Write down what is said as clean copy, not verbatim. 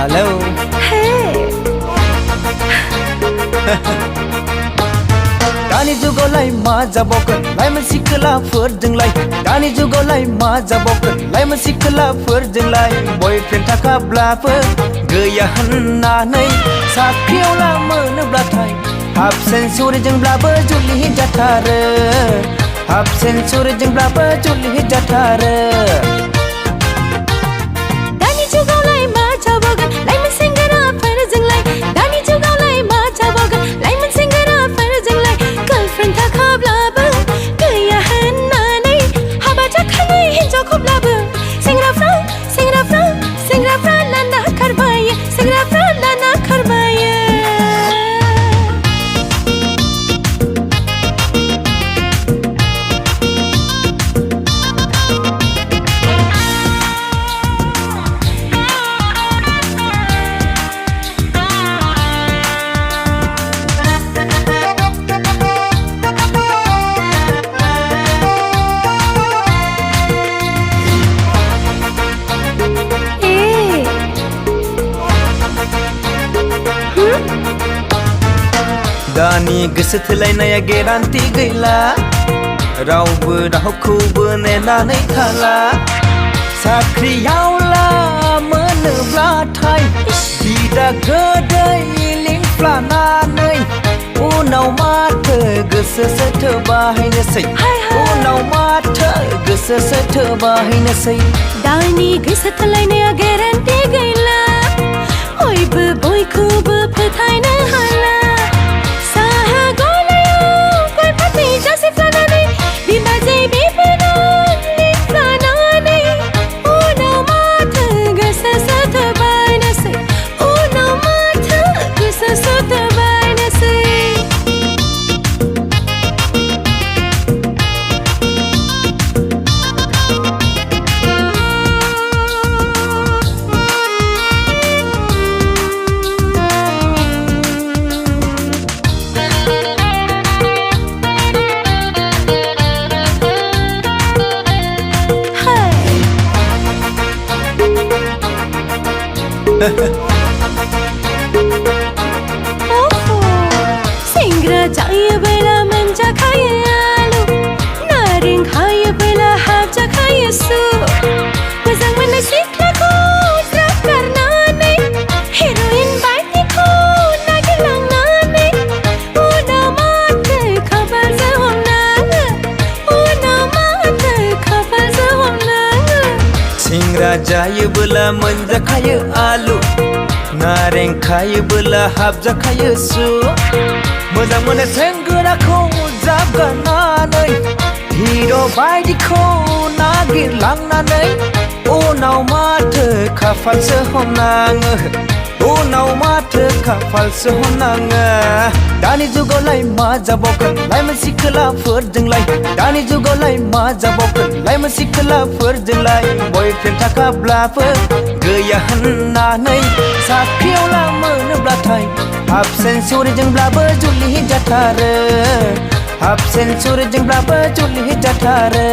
Hello. Hey. दानि जुगावलाय मा जाबावगोन लाइमोन सिख्लाफोरजोंलाय दानि जुगावलाय मा जाबावगोन लाइमोन सिख्लाफोरजोंलाय बयफ्रेन्ड थाखाब्लाबो गैया होननानै साख्रियावला मोनोब्लाथाय हाफ सेन्सुरिजोंब्लाबो जुलि जाथारो हाफ सेन्सुरिजोंब्लाबो जुलि जाथारो दानि जुगावलाय मा जाबावगोन लाइमोन सेंग्राफोरजोंलाय दानि जुगावलाय मा जाबावगोन लाइमोन सेंग्राफोरजोंलाय गार्लफ्रेन्ड थाखाब्लाबो गैया होननानै हाबा जाखानाय हिनजावखौब्लाबो सेंग्राफ्रा लाना खारबायो सेंग्राफ्रा लाना खारबायो दानि गोसो थोलायनाया गेरान्टि गैला रावबो रावखौबो नेनानै थाला साख्रियावला मोनोब्लाथाय बिदा गोदै लिंफ्लानानै उनाव माथो गोसोसो थोबाहायनोसै उनाव माथो गोसोसो थोबाहायनोसै दानि गोसो थोलायनाया गेरान्टि गैला बयबो बयखौबो फोथायनो हाला साहा गलायाव गय फाथै जासिफ्लानानै बिबाजै बिबोनां लिंफ्लानानै उनाव माथो गोसोसो थोबायनोसै उनाव माथो गोसोसो थोबायनोसै सेंग्रा जायोबोला मोनजाखायो आलु नारें खायोबोला हाबजाखायो सु मोजां मोननाय सिख्लाखौ ज्राब गारनानै हेर'इन बायदिखौ नागिरलांनानै उनाव माथो खाफालसो हमनाङो उनाव माथो खाफालसो हमनाङो सेंग्रा जायोबोला मोनजाखायो आलु नारें खायोबोला हाबजाखायो सु मोजां मोनो सेंग्राखौ ज्राब गारनानै हिर' बायदिखौ नागिरलांनानै उनाव माथो खाफालसो हमनाङो उनाव माथो खाफालसो हमनाङो दानि जुगावलाय मा जाबावगोन लाइमोन सिख्लाफोरजोंलाय दानि जुगावलाय मा जाबावगोन लाइमोन सिख्लाफोरजोंलाय बयफ्रेन्ड थाखाब्लाबो गैया होननानै साख्रियावला मोनोब्लाथाय हाफ सेन्सुरिजोंब्लाबो जुलि जाथारो हाफ सेन्सुरिजोंब्लाबो जुलि जाथारो